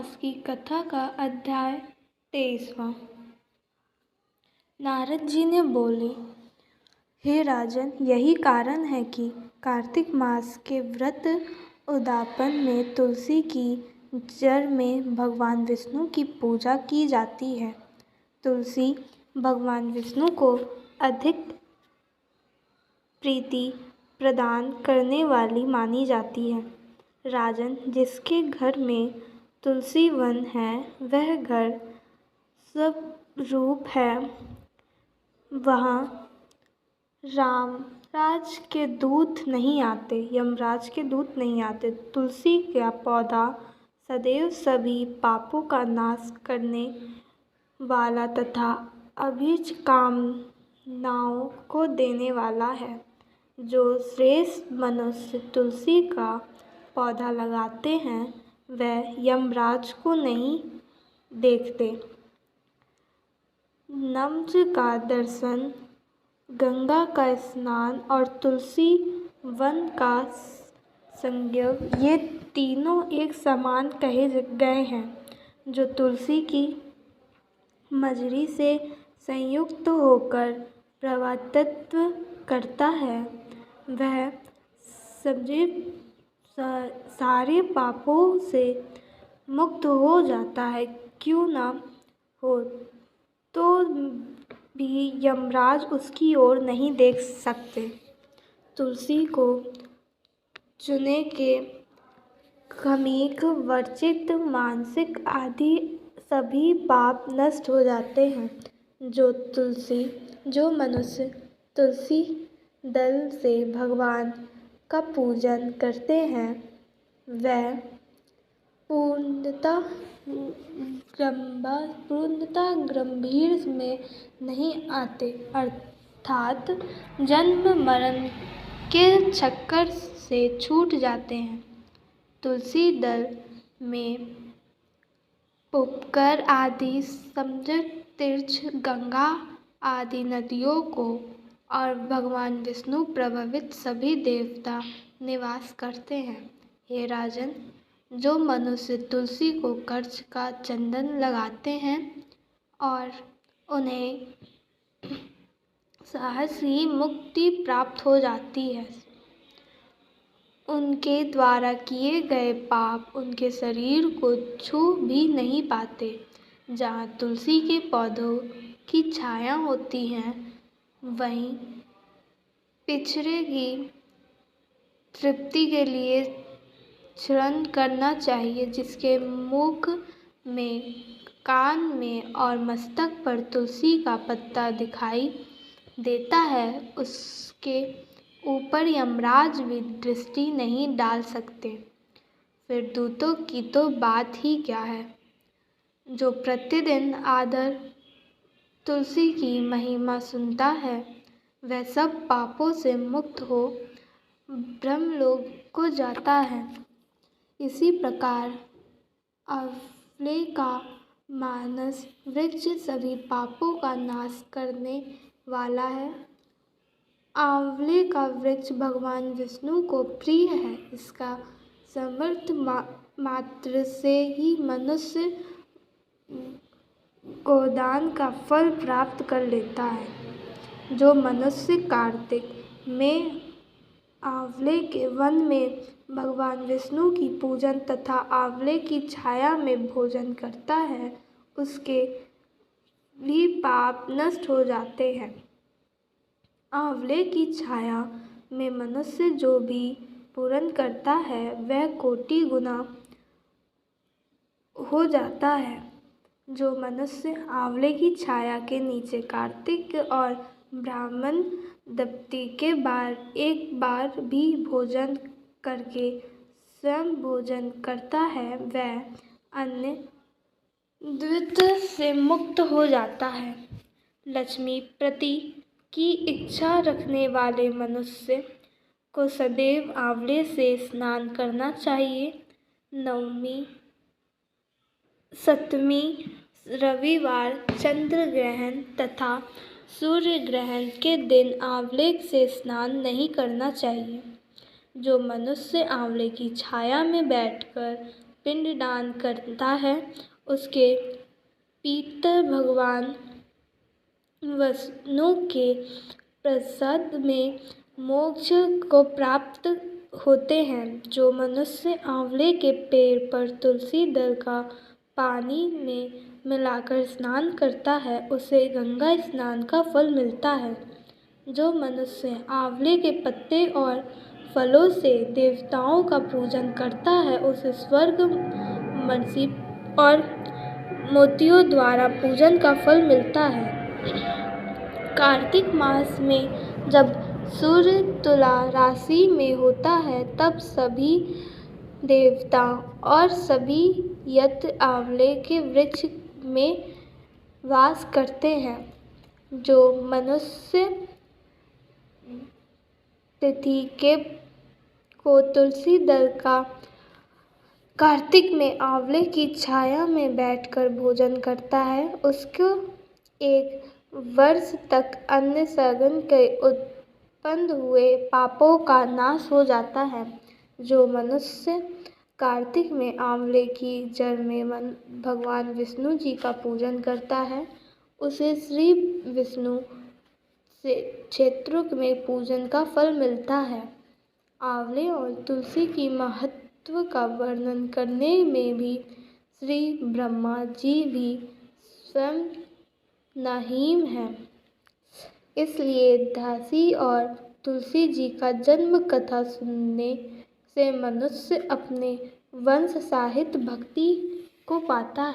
मास की कथा का अध्याय 23वां। नारद जी ने बोले, हे राजन, यही कारण है कि कार्तिक मास के व्रत उद्यापन में तुलसी की जड़ में भगवान विष्णु की पूजा की जाती है। तुलसी भगवान विष्णु को अधिक प्रीति प्रदान करने वाली मानी जाती है। राजन, जिसके घर में तुलसी वन है वह घर सब रूप है। वहाँ यमराज के दूत नहीं आते। तुलसी का पौधा सदैव सभी पापों का नाश करने वाला तथा अभीष्ट कामनाओं को देने वाला है। जो श्रेष्ठ मनुष्य तुलसी का पौधा लगाते हैं वह यमराज को नहीं देखते। नम्र का दर्शन, गंगा का स्नान और तुलसी वन का संयोग, ये तीनों एक समान कहे गए हैं। जो तुलसी की मजरी से संयुक्त होकर प्रवर्तित्व करता है वह सारे पापों से मुक्त हो जाता है। क्यों ना हो तो भी यमराज उसकी ओर नहीं देख सकते। तुलसी को चुने के कामिक, वर्जित, मानसिक आदि सभी पाप नष्ट हो जाते हैं। जो मनुष्य तुलसी दल से भगवान का पूजन करते हैं वह पूर्णतः गंभीर में नहीं आते, अर्थात जन्म मरण के चक्कर से छूट जाते हैं। तुलसी दल में पुष्कर आदि समुद्र तीर्थ, गंगा आदि नदियों को और भगवान विष्णु प्रभावित सभी देवता निवास करते हैं। हे राजन, जो मनुष्य तुलसी को कर्ज का चंदन लगाते हैं और उन्हें सहज ही मुक्ति प्राप्त हो जाती है, उनके द्वारा किए गए पाप उनके शरीर को छू भी नहीं पाते। जहाँ तुलसी के पौधों की छाया होती है वहीं पिछड़े की तृप्ति के लिए चरण करना चाहिए। जिसके मुख में, कान में और मस्तक पर तुलसी का पत्ता दिखाई देता है उसके ऊपर यमराज भी दृष्टि नहीं डाल सकते। फिर दूतों की तो बात ही क्या है। जो प्रतिदिन आदर तुलसी की महिमा सुनता है वह सब पापों से मुक्त हो ब्रह्मलोक को जाता है। इसी प्रकार आंवले का मानस वृक्ष सभी पापों का नाश करने वाला है। आंवले का वृक्ष भगवान विष्णु को प्रिय है। इसका समर्थ मात्र से ही मनुष्य गोदान का फल प्राप्त कर लेता है। जो मनुष्य कार्तिक में आंवले के वन में भगवान विष्णु की पूजन तथा आंवले की छाया में भोजन करता है उसके भी पाप नष्ट हो जाते हैं। आंवले की छाया में मनुष्य जो भी पूजन करता है वह कोटि गुना हो जाता है। जो मनुष्य आंवले की छाया के नीचे कार्तिक और ब्राह्मण दंपति के एक बार भी भोजन करके स्वयं भोजन करता है वह अन्य द्वैत से मुक्त हो जाता है। लक्ष्मी प्रति की इच्छा रखने वाले मनुष्य को सदैव आंवले से स्नान करना चाहिए। नवमी, सप्तमी, रविवार, चंद्र ग्रहण तथा सूर्य ग्रहण के दिन आंवले से स्नान नहीं करना चाहिए। जो मनुष्य आंवले की छाया में बैठकर पिंडदान करता है, उसके पितर भगवान विष्णु के प्रसाद में मोक्ष को प्राप्त होते हैं। जो मनुष्य आंवले के पेड़ पर तुलसी दल का पानी में मिलाकर स्नान करता है, उसे गंगा स्नान का फल मिलता है। जो मनुष्य आंवले के पत्ते और फलों से देवताओं का पूजन करता है, उसे स्वर्ग मणि और मोतियों द्वारा पूजन का फल मिलता है। कार्तिक मास में जब सूर्य तुला राशि में होता है, तब सभी देवता और सभी यज्ञ आंवले के वृक्ष में वास करते हैं। जो मनुष्य तिथि को तुलसी दल का कार्तिक में आंवले की छाया में बैठकर भोजन करता है, उसको एक वर्ष तक अन्न सेवन के उत्पन्न हुए पापों का नाश हो जाता है। जो मनुष्य कार्तिक में आंवले की जड़ में भगवान विष्णु जी का पूजन करता है, उसे श्री विष्णु क्षेत्रों में पूजन का फल मिलता है। आंवले और तुलसी की महत्व का वर्णन करने में भी श्री ब्रह्मा जी भी स्वयं नाहीम है। इसलिए दासी और तुलसी जी का जन्म कथा सुनने से मनुष्य अपने वंश साहित्य भक्ति को पाता है।